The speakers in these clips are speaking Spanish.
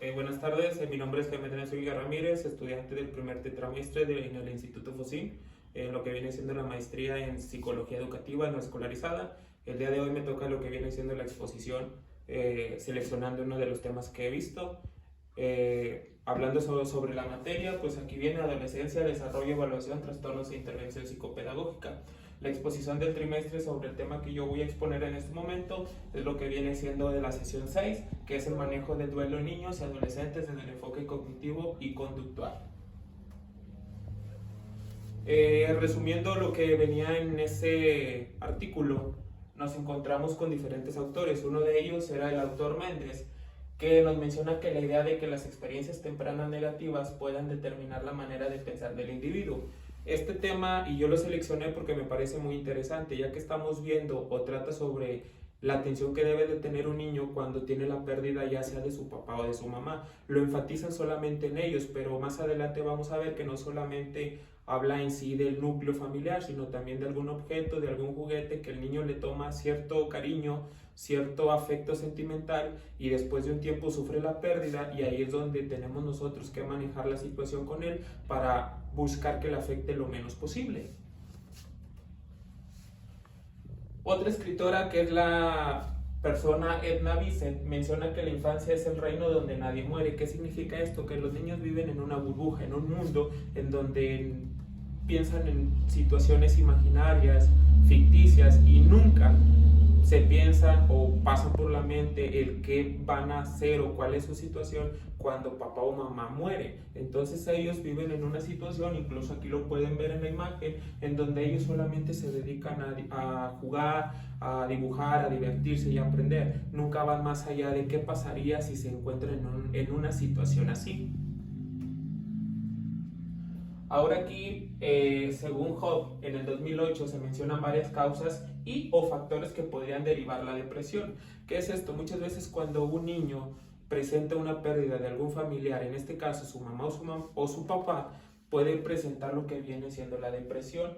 Buenas tardes, mi nombre es Clemente Zúñiga Ramírez, estudiante del primer tetramestre en el Instituto FOSIN, en lo que viene siendo la maestría en Psicología Educativa no escolarizada. El día de hoy me toca lo que viene siendo la exposición, seleccionando uno de los temas que he visto. Hablando sobre la materia, pues aquí viene adolescencia, desarrollo, evaluación, trastornos e intervención psicopedagógica. La exposición del trimestre sobre el tema que yo voy a exponer en este momento es lo que viene siendo de la sesión 6, que es el manejo del duelo en niños y adolescentes desde el enfoque cognitivo y conductual. Resumiendo lo que venía en ese artículo, nos encontramos con diferentes autores. Uno de ellos era el autor Méndez, que nos menciona que la idea de que las experiencias tempranas negativas puedan determinar la manera de pensar del individuo. Este tema, y yo lo seleccioné porque me parece muy interesante, ya que estamos viendo o trata sobre la atención que debe de tener un niño cuando tiene la pérdida ya sea de su papá o de su mamá. Lo enfatizan solamente en ellos, pero más adelante vamos a ver que no solamente habla en sí del núcleo familiar, sino también de algún objeto, de algún juguete que el niño le toma cierto cariño, cierto afecto sentimental, y después de un tiempo sufre la pérdida, y ahí es donde tenemos nosotros que manejar la situación con él para buscar que le afecte lo menos posible. Otra escritora, que es la persona Edna Vicent, menciona que la infancia es el reino donde nadie muere. ¿Qué significa esto? Que los niños viven en una burbuja, en un mundo en donde piensan en situaciones imaginarias, ficticias, y nunca se piensan o pasan por la mente el qué van a hacer o cuál es su situación cuando papá o mamá muere. Entonces ellos viven en una situación, incluso aquí lo pueden ver en la imagen, en donde ellos solamente se dedican a jugar, a dibujar, a divertirse y a aprender. Nunca van más allá de qué pasaría si se encuentran en una situación así. Ahora aquí, según Hobb, en el 2008 se mencionan varias causas y o factores que podrían derivar la depresión. ¿Qué es esto? Muchas veces cuando un niño presenta una pérdida de algún familiar, en este caso su mamá o su papá, puede presentar lo que viene siendo la depresión.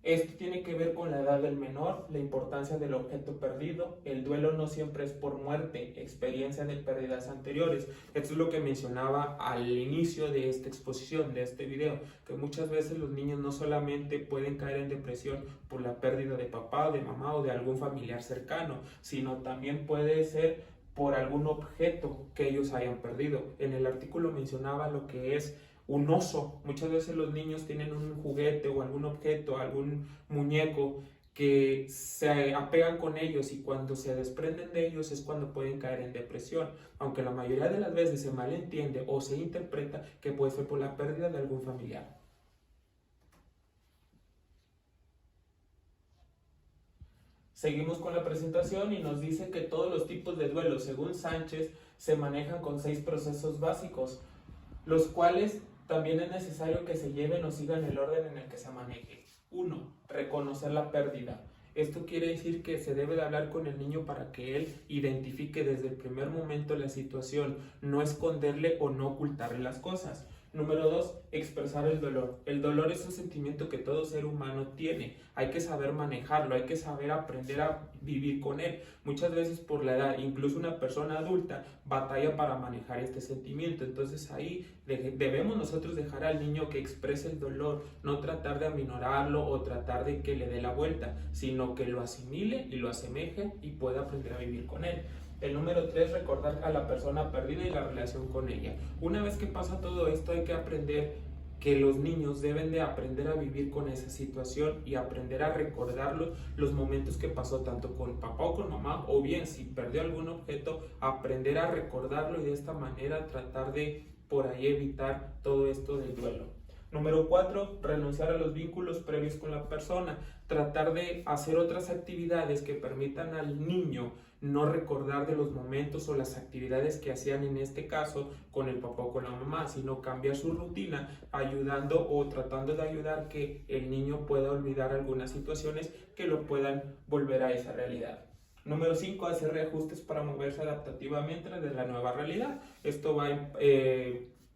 Esto tiene que ver con la edad del menor, la importancia del objeto perdido. El duelo no siempre es por muerte, experiencia de pérdidas anteriores. Esto es lo que mencionaba al inicio de esta exposición, de este video, que muchas veces los niños no solamente pueden caer en depresión por la pérdida de papá o de mamá o de algún familiar cercano, sino también puede ser por algún objeto que ellos hayan perdido. En el artículo mencionaba lo que es un oso. Muchas veces los niños tienen un juguete o algún objeto, algún muñeco que se apegan con ellos, y cuando se desprenden de ellos es cuando pueden caer en depresión, aunque la mayoría de las veces se malentiende o se interpreta que puede ser por la pérdida de algún familiar. Seguimos con la presentación y nos dice que todos los tipos de duelo, según Sánchez, se manejan con 6 procesos básicos, los cuales también es necesario que se lleven o sigan el orden en el que se maneje. 1. Reconocer la pérdida. Esto quiere decir que se debe de hablar con el niño para que él identifique desde el primer momento la situación, no esconderle o no ocultarle las cosas. Número 2, expresar el dolor. El dolor es un sentimiento que todo ser humano tiene. Hay que saber manejarlo, hay que saber aprender a vivir con él. Muchas veces por la edad, incluso una persona adulta batalla para manejar este sentimiento. Entonces ahí debemos nosotros dejar al niño que exprese el dolor, no tratar de aminorarlo o tratar de que le dé la vuelta, sino que lo asimile y lo asemeje y pueda aprender a vivir con él. El número 3, recordar a la persona perdida y la relación con ella. Una vez que pasa todo esto, hay que aprender que los niños deben de aprender a vivir con esa situación y aprender a recordar los momentos que pasó tanto con papá o con mamá, o bien si perdió algún objeto, aprender a recordarlo y de esta manera tratar de por ahí evitar todo esto del duelo. Número 4, renunciar a los vínculos previos con la persona, tratar de hacer otras actividades que permitan al niño no recordar de los momentos o las actividades que hacían en este caso con el papá o con la mamá, sino cambiar su rutina, ayudando o tratando de ayudar que el niño pueda olvidar algunas situaciones que lo puedan volver a esa realidad. Número 5, hacer reajustes para moverse adaptativamente desde la nueva realidad. Esto va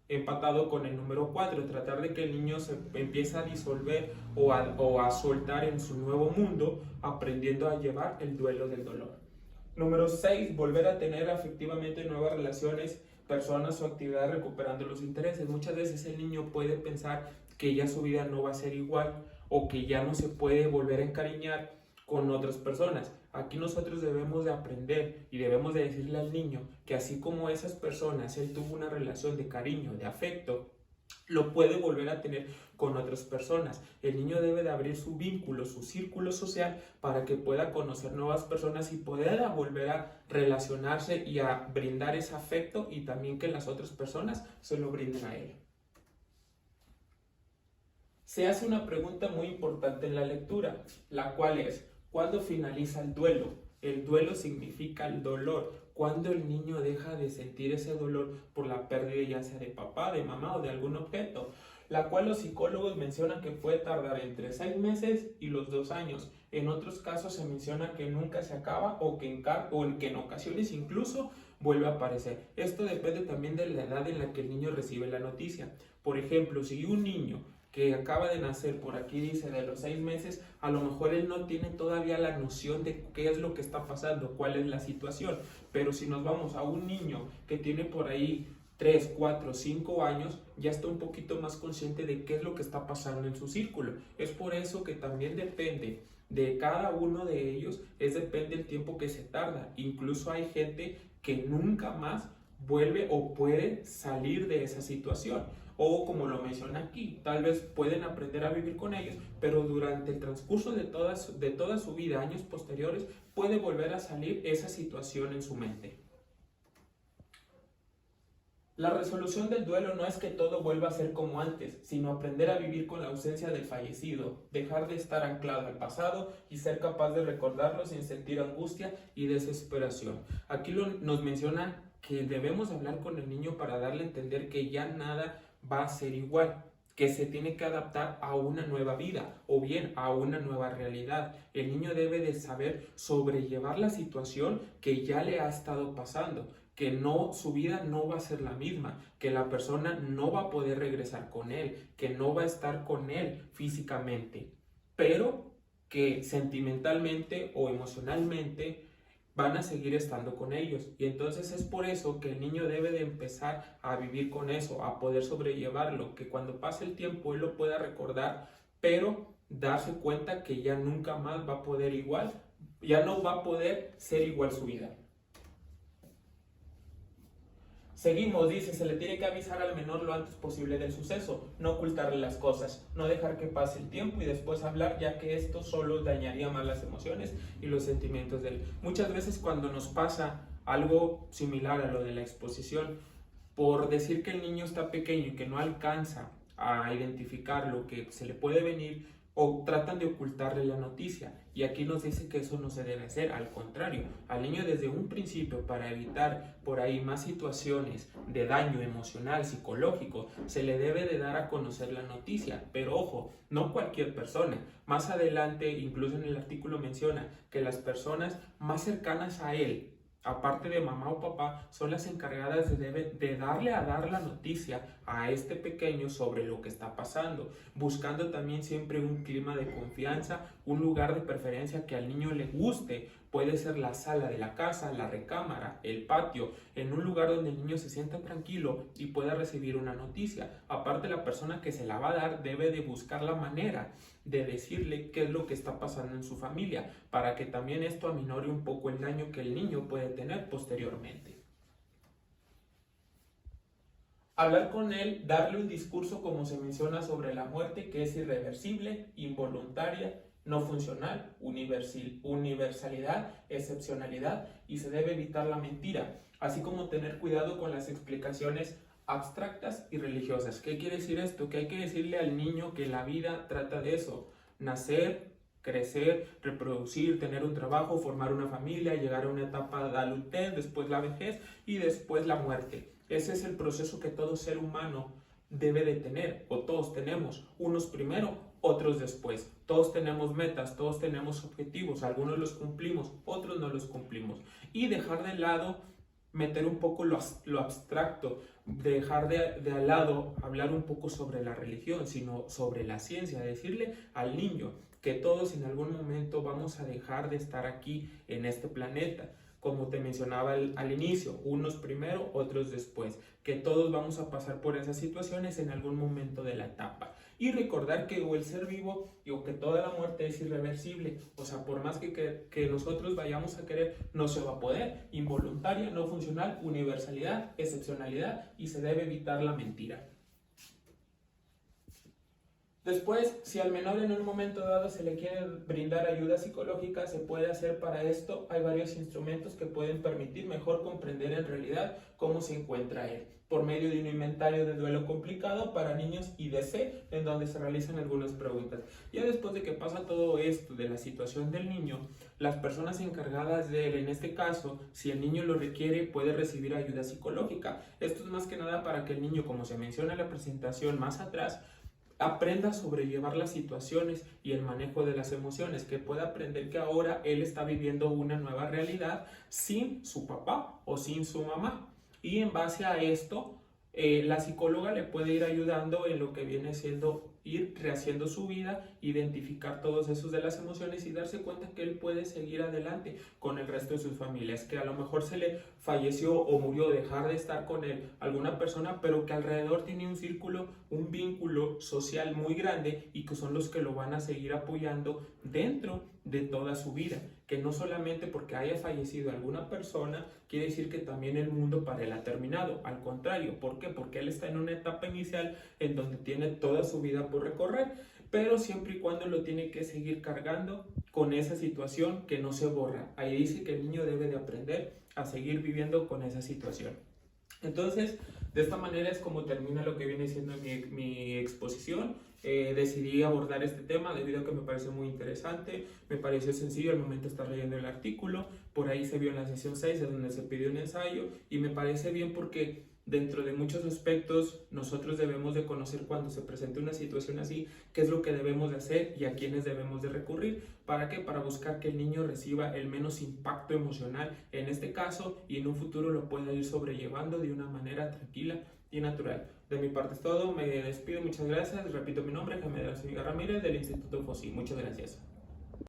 empatado con el número 4, tratar de que el niño se empiece a disolver o a soltar en su nuevo mundo, aprendiendo a llevar el duelo del dolor. Número 6, volver a tener afectivamente nuevas relaciones personas o actividades recuperando los intereses. Muchas veces el niño puede pensar que ya su vida no va a ser igual o que ya no se puede volver a encariñar con otras personas. Aquí nosotros debemos de aprender y debemos de decirle al niño que así como esas personas, él tuvo una relación de cariño, de afecto, lo puede volver a tener con otras personas. El niño debe de abrir su vínculo, su círculo social para que pueda conocer nuevas personas y pueda volver a relacionarse y a brindar ese afecto y también que las otras personas se lo brinden a él. Se hace una pregunta muy importante en la lectura, la cual es: ¿cuándo finaliza el duelo? El duelo significa el dolor. ¿Cuándo el niño deja de sentir ese dolor por la pérdida ya sea de papá, de mamá o de algún objeto? La cual los psicólogos mencionan que puede tardar entre 6 meses y los 2 años. En otros casos se menciona que nunca se acaba o que en ocasiones incluso vuelve a aparecer. Esto depende también de la edad en la que el niño recibe la noticia. Por ejemplo, si un niño que acaba de nacer, por aquí dice de los 6 meses, a lo mejor él no tiene todavía la noción de qué es lo que está pasando, cuál es la situación. Pero si nos vamos a un niño que tiene por ahí 3, 4, 5 años, ya está un poquito más consciente de qué es lo que está pasando en su círculo. Es por eso que también depende de cada uno de ellos, depende el tiempo que se tarda. Incluso hay gente que nunca más vuelve o puede salir de esa situación. O como lo menciona aquí, tal vez pueden aprender a vivir con ellos, pero durante el transcurso de toda su vida, años posteriores, puede volver a salir esa situación en su mente. La resolución del duelo no es que todo vuelva a ser como antes, sino aprender a vivir con la ausencia del fallecido, dejar de estar anclado al pasado y ser capaz de recordarlo sin sentir angustia y desesperación. Aquí nos mencionan que debemos hablar con el niño para darle a entender que ya nada va a ser igual, que se tiene que adaptar a una nueva vida o bien a una nueva realidad. El niño debe de saber sobrellevar la situación que ya le ha estado pasando, que no, su vida no va a ser la misma, que la persona no va a poder regresar con él, que no va a estar con él físicamente, pero que sentimentalmente o emocionalmente van a seguir estando con ellos. Y entonces es por eso que el niño debe de empezar a vivir con eso, a poder sobrellevarlo, que cuando pase el tiempo él lo pueda recordar, pero darse cuenta que ya nunca más va a poder igual, ya no va a poder ser igual su vida. Seguimos, dice, se le tiene que avisar al menor lo antes posible del suceso, no ocultarle las cosas, no dejar que pase el tiempo y después hablar, ya que esto solo dañaría más las emociones y los sentimientos de él. Muchas veces cuando nos pasa algo similar a lo de la exposición, por decir que el niño está pequeño y que no alcanza a identificar lo que se le puede venir, o tratan de ocultarle la noticia. Y aquí nos dice que eso no se debe hacer, al contrario, al niño desde un principio, para evitar por ahí más situaciones de daño emocional, psicológico, se le debe de dar a conocer la noticia. Pero ojo, no cualquier persona. Más adelante, incluso en el artículo menciona que las personas más cercanas a él, aparte de mamá o papá, son las encargadas de darle a dar la noticia a este pequeño sobre lo que está pasando, buscando también siempre un clima de confianza, un lugar de preferencia que al niño le guste. Puede ser la sala de la casa, la recámara, el patio, en un lugar donde el niño se sienta tranquilo y pueda recibir una noticia. Aparte, la persona que se la va a dar debe de buscar la manera de decirle qué es lo que está pasando en su familia, para que también esto aminore un poco el daño que el niño puede tener posteriormente. Hablar con él, darle un discurso como se menciona sobre la muerte, que es irreversible, involuntaria, no funcional, universalidad, excepcionalidad, y se debe evitar la mentira, así como tener cuidado con las explicaciones abstractas y religiosas. ¿Qué quiere decir esto? Que hay que decirle al niño que la vida trata de eso: nacer, crecer, reproducir, tener un trabajo, formar una familia, llegar a una etapa de adultez, después la vejez y después la muerte. Ese es el proceso que todo ser humano debe de tener, o todos tenemos, unos primero, otros después. Todos tenemos metas, todos tenemos objetivos, algunos los cumplimos, otros no los cumplimos. Y dejar de lado, meter un poco lo abstracto, dejar de al lado hablar un poco sobre la religión, sino sobre la ciencia, decirle al niño que todos en algún momento vamos a dejar de estar aquí en este planeta. como te mencionaba al inicio, unos primero, otros después, que todos vamos a pasar por esas situaciones en algún momento de la etapa. Y recordar que o el ser vivo o que toda la muerte es irreversible, o sea, por más que nosotros vayamos a querer, no se va a poder. Involuntaria, no funcional, universalidad, excepcionalidad, y se debe evitar la mentira. Después, si al menor en un momento dado se le quiere brindar ayuda psicológica, se puede hacer. Para esto hay varios instrumentos que pueden permitir mejor comprender en realidad cómo se encuentra él, por medio de un inventario de duelo complicado para niños IDC, en donde se realizan algunas preguntas. Ya después de que pasa todo esto de la situación del niño, las personas encargadas de él, en este caso, si el niño lo requiere, puede recibir ayuda psicológica. Esto es más que nada para que el niño, como se menciona en la presentación más atrás, aprenda a sobrellevar las situaciones y el manejo de las emociones, que pueda aprender que ahora él está viviendo una nueva realidad sin su papá o sin su mamá. Y en base a esto, la psicóloga le puede ir ayudando en lo que viene siendo ir rehaciendo su vida, identificar todos esos de las emociones y darse cuenta que él puede seguir adelante con el resto de sus familias, que a lo mejor se le falleció o murió, dejar de estar con él alguna persona, pero que alrededor tiene un círculo, un vínculo social muy grande y que son los que lo van a seguir apoyando dentro de toda su vida, que no solamente porque haya fallecido alguna persona quiere decir que también el mundo para él ha terminado, al contrario. ¿Por qué? Porque él está en una etapa inicial en donde tiene toda su vida por recorrer, pero siempre y cuando lo tiene que seguir cargando con esa situación que no se borra. Ahí dice que el niño debe de aprender a seguir viviendo con esa situación. Entonces, de esta manera es como termina lo que viene siendo mi exposición. Decidí abordar este tema debido a que me parece muy interesante, me pareció sencillo al momento de estar leyendo el artículo, por ahí se vio en la sesión 6 de donde se pidió un ensayo y me parece bien porque dentro de muchos aspectos nosotros debemos de conocer cuando se presente una situación así, qué es lo que debemos de hacer y a quiénes debemos de recurrir. ¿Para qué? Para buscar que el niño reciba el menos impacto emocional en este caso y en un futuro lo pueda ir sobrellevando de una manera tranquila y natural. De mi parte es todo, me despido, muchas gracias, repito mi nombre, Jaime de la Zúñiga Ramírez del Instituto FOSI, muchas gracias.